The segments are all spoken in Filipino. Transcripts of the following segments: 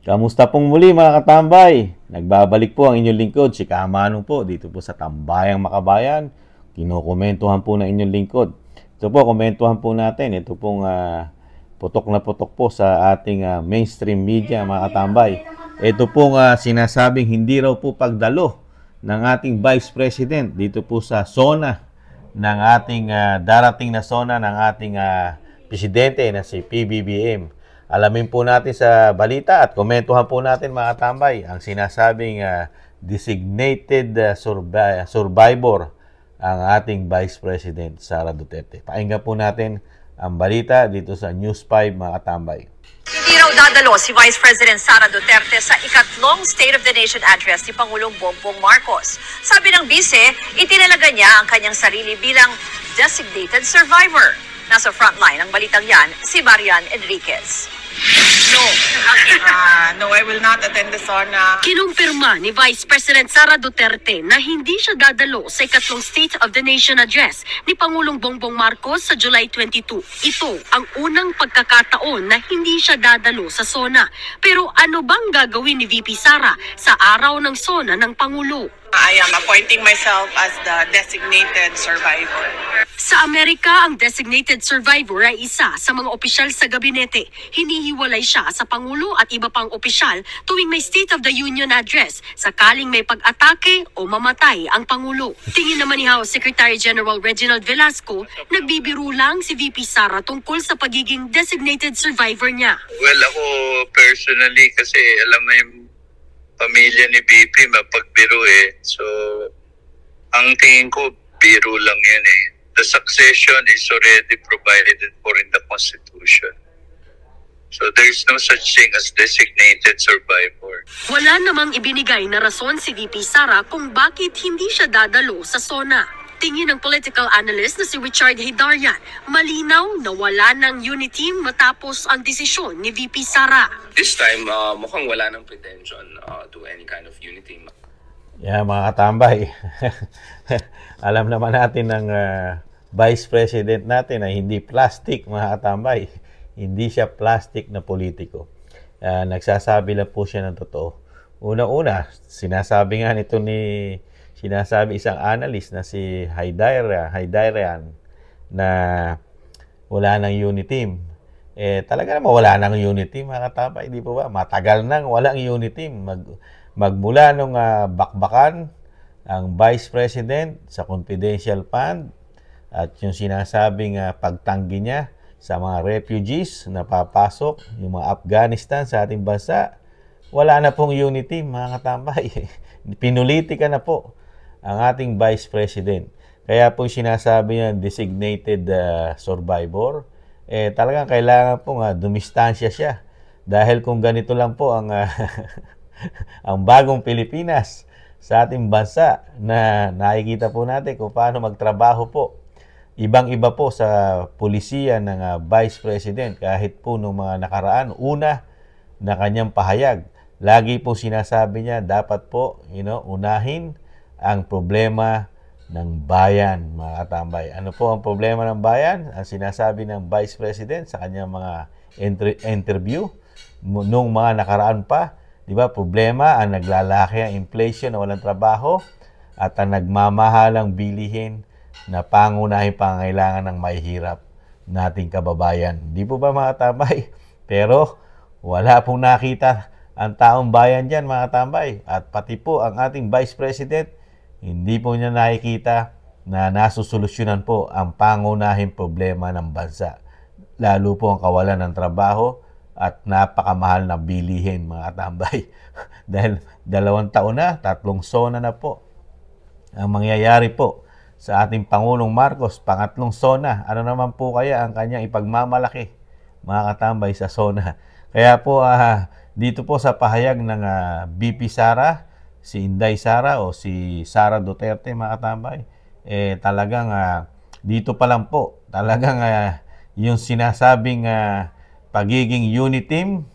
Kamusta pong muli mga katambay? Nagbabalik po ang inyong lingkod, si Kamanong po, dito po sa Tambayang Makabayan. Kinukomentuhan po ng inyong lingkod. Ito po, komentuhan po natin. Ito pong putok na putok po sa ating mainstream media mga katambay. Ito pong sinasabing hindi raw po pagdalo ng ating Vice President dito po sa zona ng ating darating na zona ng ating presidente na si PBBM. Alamin po natin sa balita at komentuhan po natin mga tambay ang sinasabing designated survivor ang ating Vice President Sara Duterte. Pakinggan po natin ang balita dito sa News 5 mga tambay. Hindi raw dadalo si Vice President Sara Duterte sa ikatlong State of the Nation address ni Pangulong Bongbong Marcos. Sabi ng bise, itinalaga niya ang kanyang sarili bilang designated survivor. Nasa frontline ng balitang yan, si Marian Enriquez. No. No, I will not attend the SONA. Kinumpirma ni Vice President Sara Duterte na hindi siya dadalo sa ikatlong State of the Nation address ni Pangulong Bongbong Marcos sa July 22. Ito ang unang pagkakataon na hindi siya dadalo sa SONA. Pero ano bang gagawin ni VP Sara sa araw ng SONA ng Pangulo? I am appointing myself as the designated survivor. Sa Amerika, ang designated survivor ay isa sa mga opisyal sa gabinete. Hinihiwalay siya sa Pangulo at iba pang opisyal tuwing may State of the Union address, sakaling may pag-atake o mamatay ang Pangulo. Tingin naman ni House Secretary General Reginald Velasco, nagbibiro lang si VP Sara tungkol sa pagiging designated survivor niya. Well, ako personally kasi alam mo yung pamilya ni BP mapagbiro eh. So, ang tingin ko, biro lang yan eh. The succession is already provided for in the Constitution. So, there is no such thing as designated survivor. Wala namang ibinigay na rason si VP Sara kung bakit hindi siya dadalo sa SONA. Tingin ng political analyst na si Richard Heydarian, malinaw na wala ng unity matapos ang desisyon ni VP Sara. This time, mukhang wala ng pretension to any kind of unity. Yeah, mga katambay. Alam naman natin ng Vice President natin na hindi plastic, mga katambay. Hindi siya plastic na politiko. Nagsasabi lang po siya ng totoo. Una-una, sinasabi isang analyst na si Heydarian na wala ng unity team. Talaga naman wala ng unity team, mga katambay, di po ba? Matagal nang walang unity team. Magmula nung bakbakan ang Vice President sa confidential fund at yung sinasabing pagtanggi niya sa mga refugees na papasok, yung mga Afghanistan sa ating bansa, wala na pong unity, mga katambay. Pinulitika na po ang ating Vice President. Kaya po sinasabi niya designated survivor, talagang kailangan po dumistansya siya. Dahil kung ganito lang po ang ang bagong Pilipinas sa ating bansa na nakikita po natin kung paano magtrabaho po. Ibang-iba po sa pulisiya ng Vice President kahit po nung mga nakaraan. Una, na kanyang pahayag. Lagi po sinasabi niya dapat po unahin ang problema ng bayan, mga katambay. Ano po ang problema ng bayan? Ang sinasabi ng Vice President sa kanyang mga interview nung mga nakaraan pa, di ba? Problema ang naglalaki ang inflation na walang trabaho at ang nagmamahalang bilihin na pangunahing pangangailangan ng mahihirap nating kababayan. Di po ba, mga katambay? Pero wala pong nakita ang taong bayan dyan, mga katambay. At pati po ang ating Vice President, hindi po niya nakikita na nasusolusyonan po ang pangunahing problema ng bansa. Lalo po ang kawalan ng trabaho at napakamahal na bilihin, mga katambay. Dahil 2 taon na, 3 SONA na po ang mangyayari po sa ating Pangulong Marcos, 2nd SONA. Ano naman po kaya ang kanyang ipagmamalaki, mga katambay, sa SONA? Kaya po dito po sa pahayag ng VP Sara, si Inday Sara o si Sara Duterte, mga katambay, talagang dito pa lang po, talagang yung sinasabing pagiging unity team,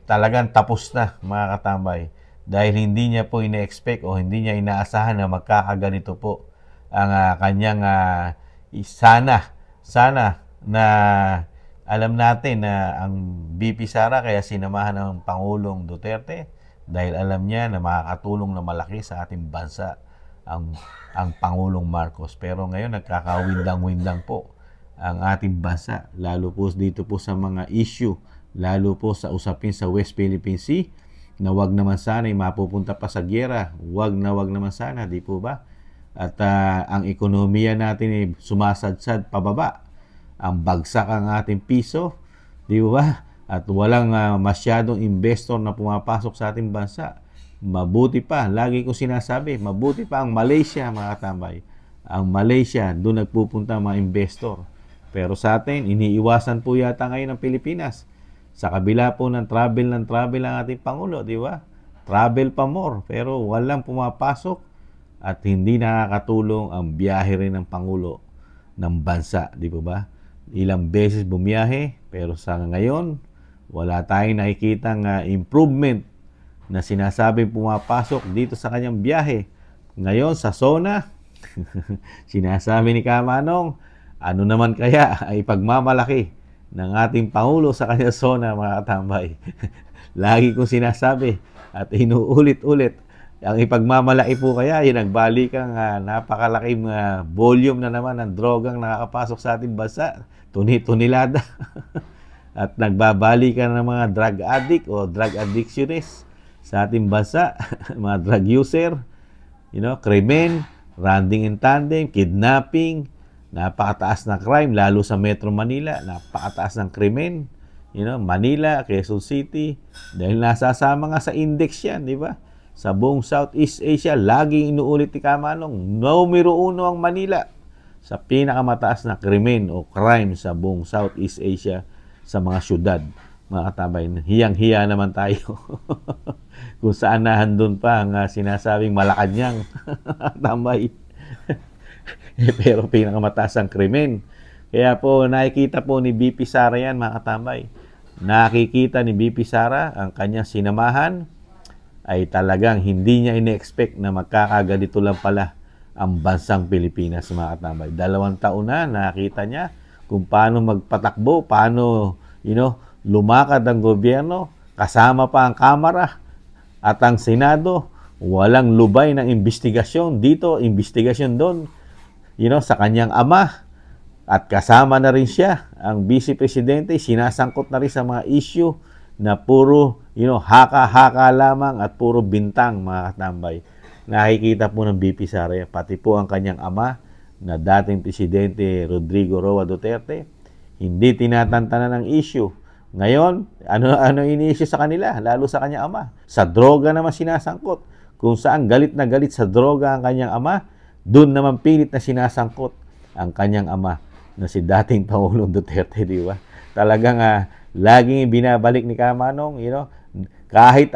talagang tapos na, mga katambay. Dahil hindi niya po ina-expect o hindi niya inaasahan na magkakaganito po ang kanyang sana na Alam natin na ang VP Sara kaya sinamahan ng Pangulong Duterte dahil alam niya na makakatulong na malaki sa ating bansa ang Pangulong Marcos. Pero ngayon nagkakawindang-windang po ang ating bansa, lalo po dito po sa mga issue, lalo po sa usapin sa West Philippine Sea, na wag naman sana ay mapupunta pa sa giyera. Wag naman sana, di po ba? At ang ekonomiya natin ay sumasadsad pababa. Ang bagsak ang ating piso, di ba? At walang masyadong investor na pumapasok sa ating bansa. Mabuti pa, lagi ko sinasabi, mabuti pa ang Malaysia, mga katambay. Ang Malaysia, doon nagpupunta mga investor. Pero sa atin, iniiwasan po yata ngayon ng Pilipinas. Sa kabila po ng travel ang ating Pangulo, di ba? Travel pa more, pero walang pumapasok at hindi nakakatulong ang biyahe rin ng Pangulo ng bansa, di ba? Ilang beses bumiyahe, pero sa ngayon, wala tayong nakikitang improvement na sinasabing pumapasok dito sa kanyang biyahe. Ngayon, sa SONA, sinasabi ni Kamanong, ano naman kaya ay pagmamalaki ng ating Pangulo sa kanya SONA, mga katambay. Lagi kong sinasabi at inuulit-ulit, ang ipagmamalaki po kaya, yung nagbalikan napakalaking volume na naman ng drogang nakakapasok sa ating bansa, tuni-tunilada. At nagbabalikan ng mga drug addict o drug addictionist sa ating bansa, mga drug user, krimen, running in tandem, kidnapping, napakataas na crime, lalo sa Metro Manila, napakataas ng krimen, Manila, Quezon City, dahil nasasama nga sa index yan, di ba? Sa buong Southeast Asia, laging inuulit ni Kamanong, numero 1 ang Manila sa pinakamataas na krimen o crime sa buong Southeast Asia sa mga syudad. Mga katabay, hiyang-hiya naman tayo. Kung saan nahandun pa ang sinasabing Malacanang. Tambay. Pero pinakamataas ang krimen. Kaya po, nakikita po ni BP Sara yan, mga katambay. Nakikita ni BP Sara ang kanyang sinamahan ay talagang hindi niya ine-expect na magkakaganito lang pala ang bansang Pilipinas, mga katambay. 2 taon na nakita niya kung paano magpatakbo, paano, lumakad ang gobyerno, kasama pa ang Kamara at ang Senado. Walang lubay ng investigasyon dito, investigasyon doon, sa kanyang ama. At kasama na rin siya, ang Vice Presidente, sinasangkot na rin sa mga issue na puro, haka-haka lamang at puro bintang, mga katambay. Nakikita po ng BP Sara, pati po ang kanyang ama, na dating Presidente Rodrigo Roa Duterte, hindi tinatantanan ng issue. Ngayon, ano ini-issue sa kanila, lalo sa kanyang ama? Sa droga naman sinasangkot. Kung saan galit na galit sa droga ang kanyang ama, doon naman pilit na sinasangkot ang kanyang ama na si dating Pangulong Duterte, di ba? Talagang laging binabalik ni Kamanong, kahit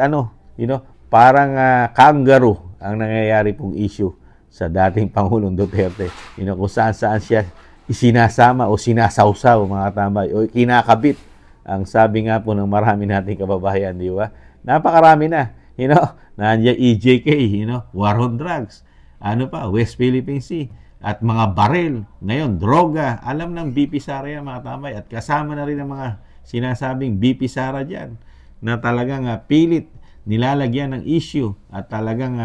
parang kangaroo ang nangyayari pong issue sa dating Pangulong Duterte. Kung saan siya isinasama o sinasawsaw, mga tambay, o kinakabit. Ang sabi nga po ng marami nating kababayan, di ba? Napakarami na. Nandiyan EJK, war on drugs. West Philippine Sea. At mga barel. Ngayon, droga. Alam ng BP Sara yan, mga tambay. At kasama na rin ang mga sinasabing BP Sara dyan na talagang pilit nilalagyan ng issue at talagang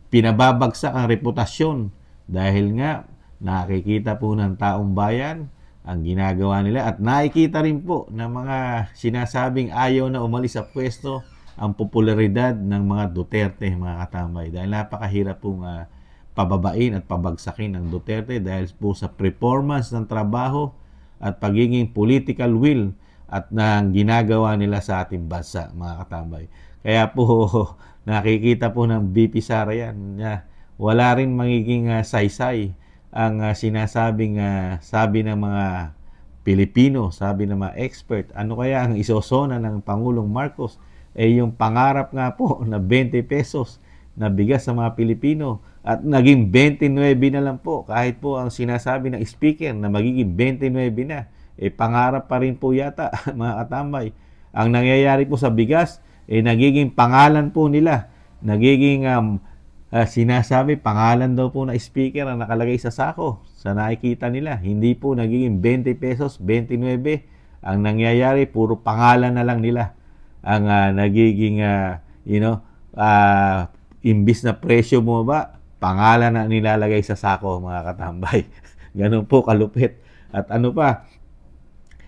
pinababagsak ang reputasyon dahil nga nakikita po ng taong bayan ang ginagawa nila at nakikita rin po ng mga sinasabing ayaw na umalis sa pwesto ang popularidad ng mga Duterte, mga katambay, dahil napakahirap pong pababain at pabagsakin ng Duterte dahil po sa performance ng trabaho at pagiging political will at nang ginagawa nila sa ating bansa, mga katambay. Kaya po nakikita po ng BP Sara yan na wala rin magiging saysay ang sinasabing sabi ng mga Pilipino, sabi ng mga expert. Ano kaya ang isosona ng Pangulong Marcos? Yung pangarap nga po na 20 pesos na bigas sa mga Pilipino at naging 29 na lang po kahit po ang sinasabi ng speaker na magiging 29 na. Pangarap pa rin po yata, mga katambay. Ang nangyayari po sa bigas, nagiging pangalan po nila. Nagiging sinasabi, pangalan daw po na speaker ang nakalagay sa sako sa nakikita nila. Hindi po nagiging 20 pesos, 29 Ang nangyayari, puro pangalan na lang nila ang nagiging, imbis na presyo bumaba, pangalan na nilalagay sa sako, mga katambay. Ganun po kalupit. At ano pa,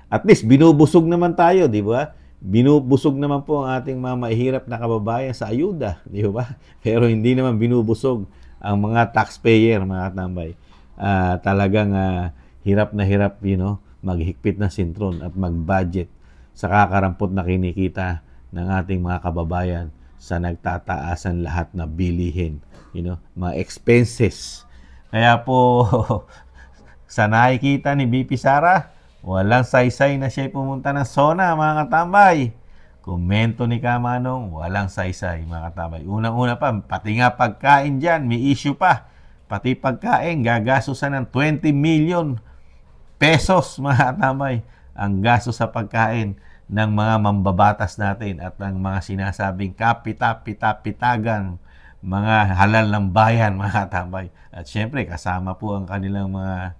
at least binubusog naman tayo, di ba? Binubusog naman po ang ating mga mahihirap na kababayan sa ayuda, di ba? Pero hindi naman binubusog ang mga taxpayer, mga katambay. Talagang hirap na hirap, maghigpit na sintron at mag-budget sa kakarampot na kinikita ng ating mga kababayan sa nagtataasan lahat na bilihin, mga expenses. Kaya po, sa nakikita ni BP Sara, walang saysay na siya pumunta ng SONA, mga katambay. Komento ni Kamanong, walang saysay, mga katambay. Unang-una pa, pati nga pagkain dyan, may issue pa. Pati pagkain, gagasusan ng 20 million pesos, mga katambay, ang gasto sa pagkain ng mga mambabatas natin at ng mga sinasabing kapita-pita-pitagang mga halal ng bayan, mga katambay. At syempre, kasama po ang kanilang mga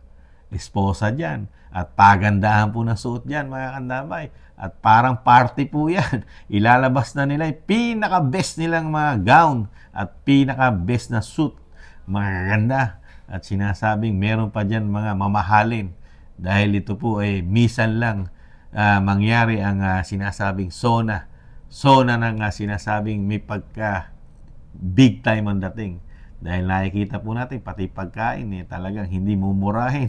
esposa dyan. At pagandahan po ng suot dyan, mga katambay. At parang party po yan. Ilalabas na nila yung pinaka-best nilang mga gown at pinaka-best na suit. Mga ganda. At sinasabing meron pa dyan mga mamahalin. Dahil ito po ay misan lang mangyari ang sinasabing SONA. SONA nang sinasabing may pagka big time ang dating. Dahil nakikita po natin, pati pagkain, talagang hindi mumurahin.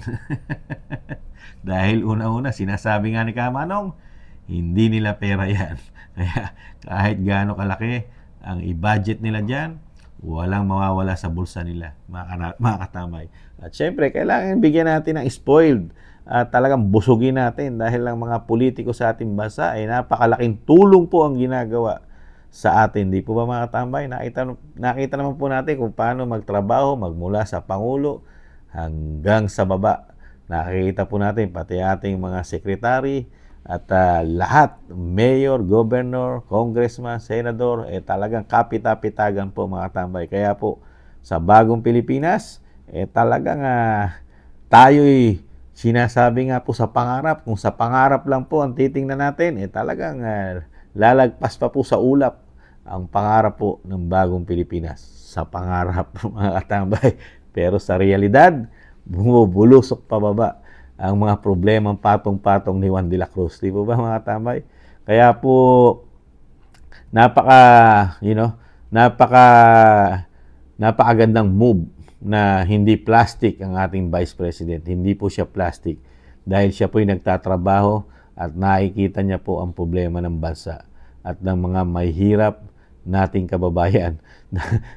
Dahil una-una, sinasabi nga ni Kamanong, hindi nila pera yan. Kaya kahit gaano kalaki ang i-budget nila dyan, walang mawawala sa bulsa nila, mga katamay. At syempre, kailangan bigyan natin ng spoiled at talagang busugin natin dahil ang mga politiko sa ating bansa ay napakalaking tulong po ang ginagawa sa atin. Di po ba, mga katambay? Nakita naman po natin kung paano magtrabaho, magmula sa Pangulo hanggang sa baba. Nakikita po natin pati ating mga sekretary at lahat, mayor, governor, congressman, senador, talagang kapita-pitagan po, mga katambay. Kaya po, sa bagong Pilipinas, talagang tayo'y sinasabi nga po sa pangarap. Kung sa pangarap lang po ang titingnan natin, talagang lalagpas pa po sa ulap ang pangarap po ng bagong Pilipinas. Sa pangarap, mga katambay. Pero sa realidad, bumubulusok pababa ang mga problemang patong-patong ni Juan de la Cruz. Di po ba, mga katambay? Kaya po, napakagandang move na hindi plastic ang ating Vice President. Hindi po siya plastic dahil siya po ay nagtatrabaho at nakikita niya po ang problema ng bansa at ng mga mahihirap nating kababayan.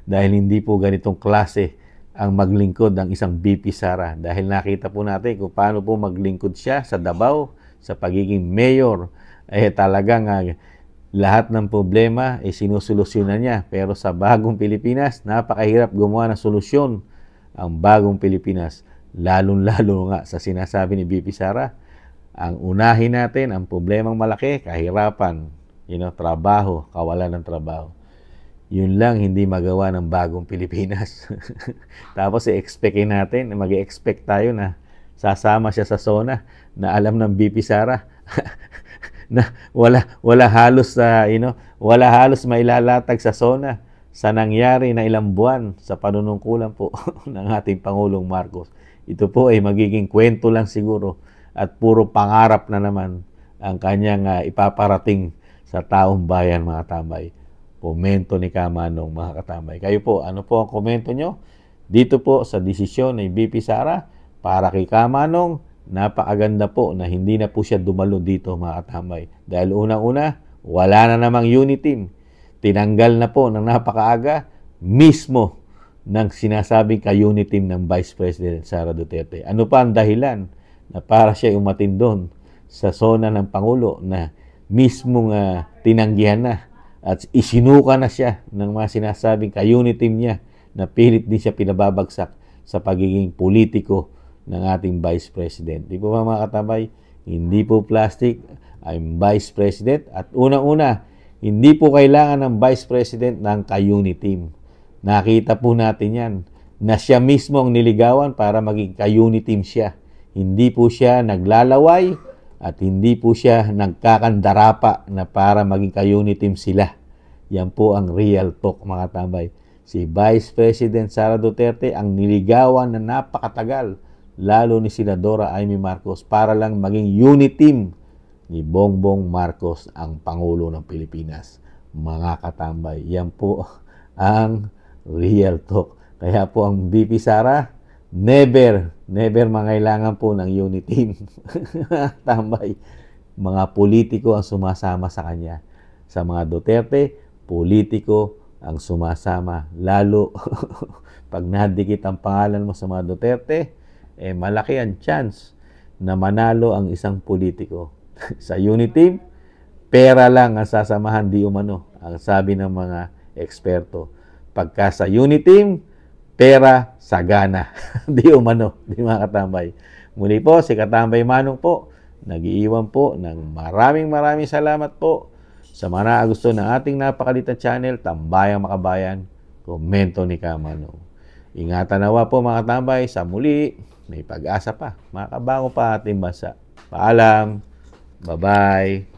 Dahil hindi po ganitong klase ang maglingkod ng isang BP Sara. Dahil nakita po natin kung paano po maglingkod siya sa Davao, sa pagiging mayor. Talagang lahat ng problema sinusolusyonan niya. Pero sa bagong Pilipinas, napakahirap gumawa ng solusyon ang bagong Pilipinas. Lalong-lalo nga sa sinasabi ni BP Sara, ang unahin natin, ang problemang malaki, kahirapan, trabaho, kawalan ng trabaho. Yun lang hindi magawa ng bagong Pilipinas. Tapos i-expectin natin, mag-expect tayo na sasama siya sa SONA na alam ng BP Sara na wala halos wala halos mailalatag sa SONA sa nangyari na ilang buwan sa panunungkulan po ng ating Pangulong Marcos. Ito po ay magiging kwento lang siguro at puro pangarap na naman ang kanyang ipaparating sa taong bayan, mga tambay. Komento ni Kamanong, mga katambay. Kayo po, ano po ang komento nyo? Dito po sa desisyon ni BP Sara para kay Kamanong, napakaganda po na hindi na po siya dumalo dito, mga katambay. Dahil unang-una, wala na namang unit team. Tinanggal na po ng napakaaga mismo ng sinasabing ka-unit team ng Vice President Sara Duterte. Ano pa ang dahilan na para siya umatin doon sa SONA ng Pangulo na mismong tinanggihan na at isinuka na siya ng mga sinasabing ka-unit team niya na pilit din siya pinababagsak sa pagiging politiko ng ating Vice President. Di po ba, mga katabay? Hindi po plastic, I'm Vice President at unang-una, hindi po kailangan ng Vice President ng ka-unit team. Nakita po natin yan na siya mismo ang niligawan para maging ka-unit team siya. Hindi po siya naglalaway At hindi po siya nagkakandarapa na para maging ka-unit team sila. Yan po ang real talk, mga tambay. Si Vice President Sara Duterte ang niligawan na napakatagal, lalo ni Senadora Amy Marcos, para lang maging unit team ni Bongbong Marcos, ang Pangulo ng Pilipinas. Mga katambay, yan po ang real talk. Kaya po ang VP Sara, never mangailangan po ng unit team. Tambay, mga politiko ang sumasama sa kanya. Sa mga Duterte, politiko ang sumasama. Lalo pag nadikit ang pangalan mo sa mga Duterte, malaki ang chance na manalo ang isang politiko. Sa unit team, pera lang ang sasamahan, di umano, ang sabi ng mga eksperto. Pagka sa unit team, pera, sagana. Di umano, di mga katambay. Muli po, si Katambay Manong po, nag-iiwan po ng maraming salamat po sa mga gusto ng ating napakalitang channel, Tambayang Makabayan, Komento ni Kamanong. Ingatan nawa po mga katambay, sa muli, may pag-asa pa. Makabango pa ating bansa. Paalam. Bye-bye.